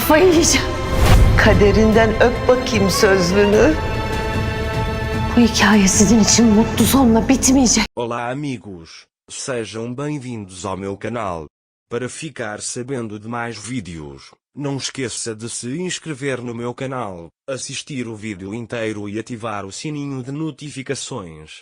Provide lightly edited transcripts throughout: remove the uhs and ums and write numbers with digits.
Kafayı yiyeceğim. Kaderinden öp bakayım sözlünü. Bu hikaye sizin için mutlu sonla bitmeyecek. Olá amigos, sejam bem-vindos ao meu canal. Para ficar sabendo de mais vídeos, não esqueça de se inscrever no meu canal, assistir o vídeo inteiro e ativar o sininho de notificações.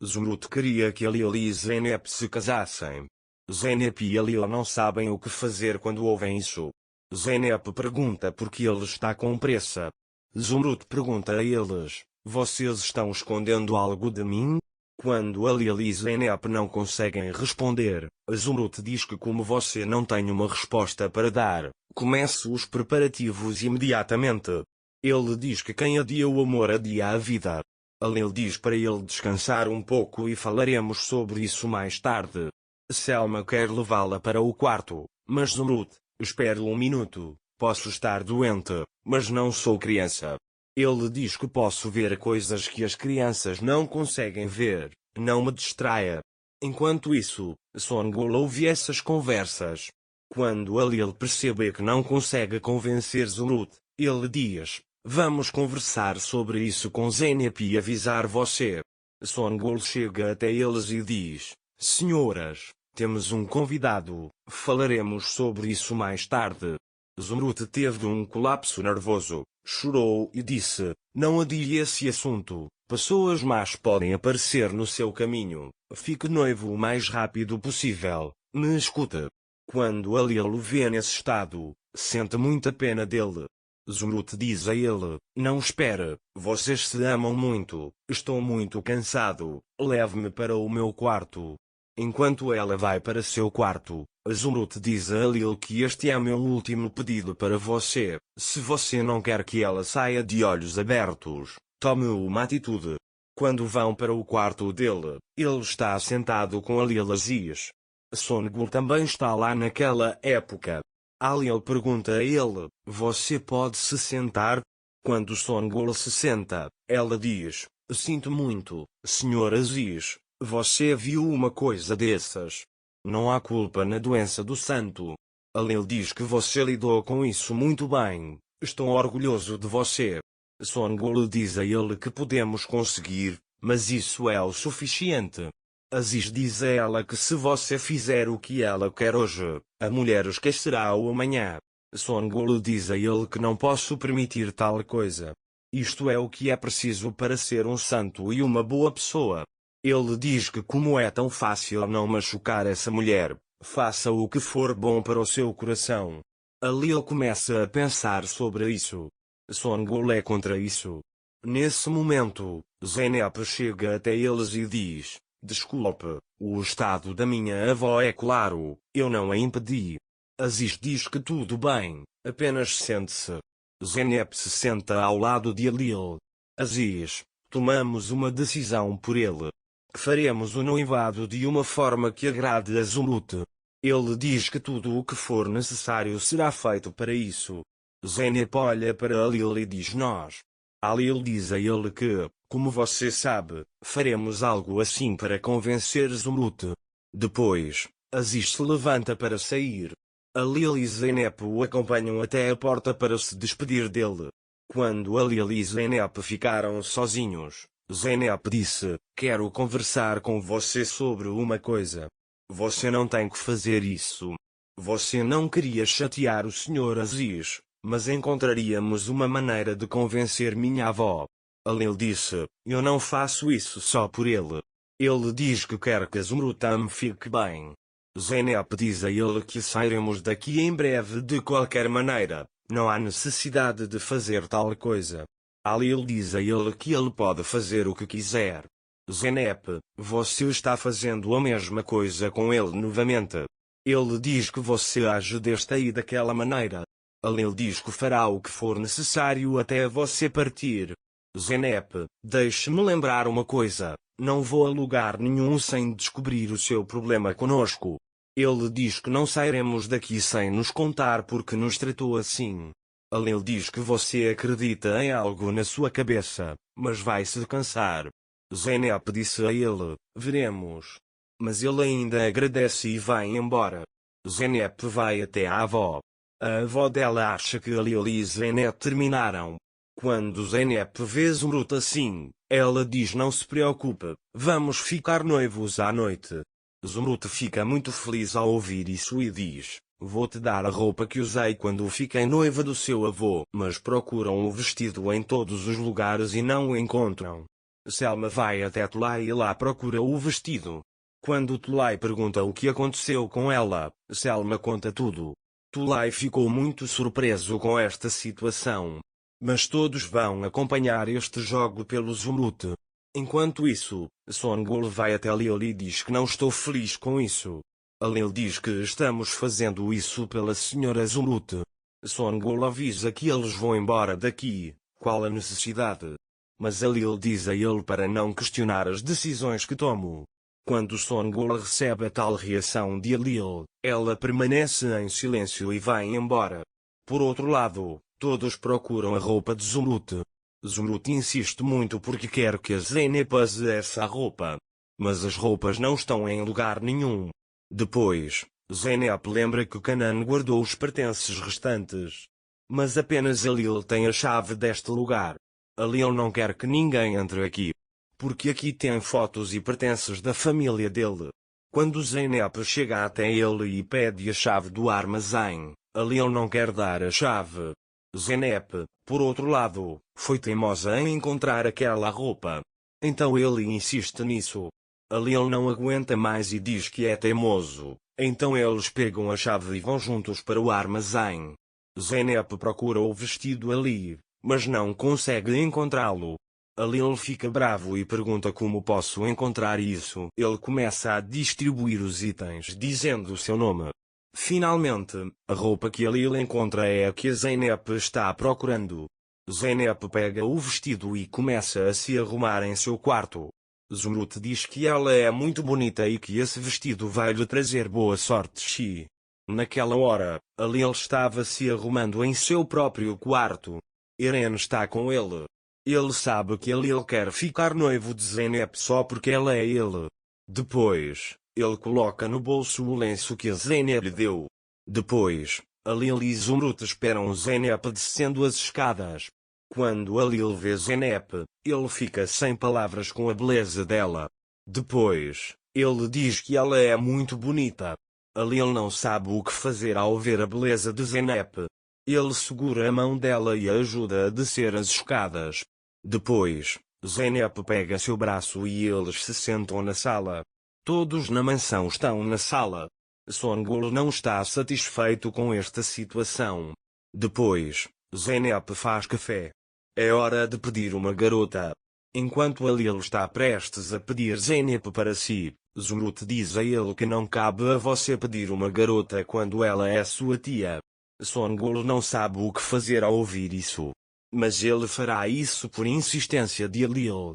Zumrude queria que Alil e Zeynep se casassem. Zeynep e Alil não sabem o que fazer quando ouvem isso. Zeynep pergunta por que ele está com pressa. Zumrude pergunta a eles: vocês estão escondendo algo de mim? Quando Alil e Zeynep não conseguem responder, Zumrude diz que como você não tem uma resposta para dar, comece os preparativos imediatamente. Ele diz que quem adia o amor adia a vida. Alil diz para ele descansar um pouco e falaremos sobre isso mais tarde. Selma quer levá-la para o quarto, mas Zumrude: espere um minuto, posso estar doente, mas não sou criança. Ele diz que posso ver coisas que as crianças não conseguem ver, não me distraia. Enquanto isso, Songul ouve essas conversas. Quando Alil percebe que não consegue convencer Zumrude, ele diz: vamos conversar sobre isso com Zeynep e avisar você. Songul chega até eles e diz: senhoras, temos um convidado, falaremos sobre isso mais tarde. Zumrude teve um colapso nervoso, chorou e disse: não adie esse assunto, pessoas más podem aparecer no seu caminho, fique noivo o mais rápido possível, me escute. Quando Alil o vê nesse estado, sente muita pena dele. Zumrude diz a ele: não espere, vocês se amam muito, estou muito cansado, leve-me para o meu quarto. Enquanto ela vai para seu quarto, Zumrude diz a Alil que este é meu último pedido para você. Se você não quer que ela saia de olhos abertos, tome uma atitude. Quando vão para o quarto dele, ele está sentado com Alil Aziz. Songul também está lá naquela época. Alil pergunta a ele: você pode se sentar? Quando Songul se senta, ela diz: sinto muito, Sr. Aziz. Você viu uma coisa dessas? Não há culpa na doença do santo. Alil diz que você lidou com isso muito bem. Estou orgulhoso de você. Songul diz a ele que podemos conseguir, mas isso é o suficiente. Aziz diz a ela que se você fizer o que ela quer hoje, a mulher esquecerá-o amanhã. Songul diz a ele que não posso permitir tal coisa. Isto é o que é preciso para ser um santo e uma boa pessoa. Ele diz que como é tão fácil não machucar essa mulher, faça o que for bom para o seu coração. Alil começa a pensar sobre isso. Songul é contra isso. Nesse momento, Zeynep chega até eles e diz: desculpe, o estado da minha avó é claro, eu não a impedi. Aziz diz que tudo bem, apenas sente-se. Zeynep se senta ao lado de Alil. Aziz, tomamos uma decisão por ele. Que faremos o noivado de uma forma que agrade a Zumrude. Ele diz que tudo o que for necessário será feito para isso. Zeynep olha para Alil e diz: nós. Alil diz a ele que, como você sabe, faremos algo assim para convencer Zumrude. Depois, Aziz se levanta para sair. Alil e Zeynep o acompanham até a porta para se despedir dele. Quando Alil e Zeynep ficaram sozinhos, Zeynep disse: quero conversar com você sobre uma coisa. Você não tem que fazer isso. Você não queria chatear o Sr. Aziz, mas encontraríamos uma maneira de convencer minha avó. Alil disse: eu não faço isso só por ele. Ele diz que quer que Zumrude me fique bem. Zeynep diz a ele que sairemos daqui em breve de qualquer maneira, não há necessidade de fazer tal coisa. Alil diz a ele que ele pode fazer o que quiser. Zeynep, você está fazendo a mesma coisa com ele novamente. Ele diz que você age desta e daquela maneira. Alil diz que fará o que for necessário até você partir. Zeynep, deixe-me lembrar uma coisa, não vou a lugar nenhum sem descobrir o seu problema conosco. Ele diz que não sairemos daqui sem nos contar porque nos tratou assim. Alil diz que você acredita em algo na sua cabeça, mas vai se cansar. Zeynep disse a ele: veremos. Mas ele ainda agradece e vai embora. Zeynep vai até a avó. A avó dela acha que Lil e Zeynep terminaram. Quando Zeynep vê Zumrude assim, ela diz: não se preocupe, vamos ficar noivos à noite. Zumrude fica muito feliz ao ouvir isso e diz: vou-te dar a roupa que usei quando fiquei noiva do seu avô. Mas procuram o vestido em todos os lugares e não o encontram. Selma vai até Tulay e lá procura o vestido. Quando Tulay pergunta o que aconteceu com ela, Selma conta tudo. Tulay ficou muito surpreso com esta situação. Mas todos vão acompanhar este jogo pelo Zumrude. Enquanto isso, Songul vai até Lil e diz que não estou feliz com isso. A Lil diz que estamos fazendo isso pela senhora Zumrude. Songul avisa que eles vão embora daqui, qual a necessidade? Mas a Lil diz a ele para não questionar as decisões que tomo. Quando Songul recebe a tal reação de Lil, ela permanece em silêncio e vai embora. Por outro lado, todos procuram a roupa de Zumrude. Zumrude insiste muito porque quer que a Zeynep use essa roupa. Mas as roupas não estão em lugar nenhum. Depois, Zeynep lembra que Kanan guardou os pertences restantes. Mas apenas a Lil tem a chave deste lugar. A Lil não quer que ninguém entre aqui. Porque aqui tem fotos e pertences da família dele. Quando Zeynep chega até ele e pede a chave do armazém, a Lil não quer dar a chave. Zeynep, por outro lado, foi teimosa em encontrar aquela roupa. Então ele insiste nisso. A Lil não aguenta mais e diz que é teimoso. Então eles pegam a chave e vão juntos para o armazém. Zeynep procura o vestido ali, mas não consegue encontrá-lo. A Lil fica bravo e pergunta como posso encontrar isso. Ele começa a distribuir os itens dizendo o seu nome. Finalmente, a roupa que a Lil encontra é a que a Zeynep está procurando. Zeynep pega o vestido e começa a se arrumar em seu quarto. Zumrude diz que ela é muito bonita e que esse vestido vai lhe trazer boa sorte. Naquela hora, a Lil estava se arrumando em seu próprio quarto. Eren está com ele. Ele sabe que a Lil quer ficar noivo de Zeynep só porque ela é ele. Depois, ele coloca no bolso o lenço que a Zeynep lhe deu. Depois, a Lil e Zumrude esperam Zeynep descendo as escadas. Quando a Lil vê Zeynep, ele fica sem palavras com a beleza dela. Depois, ele diz que ela é muito bonita. A Lil não sabe o que fazer ao ver a beleza de Zeynep. Ele segura a mão dela e a ajuda a descer as escadas. Depois, Zeynep pega seu braço e eles se sentam na sala. Todos na mansão estão na sala. Songul não está satisfeito com esta situação. Depois, Zeynep faz café. É hora de pedir uma garota. Enquanto a Lil está prestes a pedir Zeynep para si, Zumrude diz a ele que não cabe a você pedir uma garota quando ela é sua tia. Songul não sabe o que fazer ao ouvir isso. Mas ele fará isso por insistência de Lil.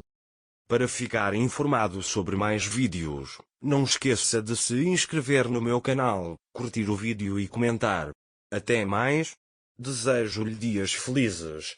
Para ficar informado sobre mais vídeos, não esqueça de se inscrever no meu canal, curtir o vídeo e comentar. Até mais. Desejo-lhe dias felizes.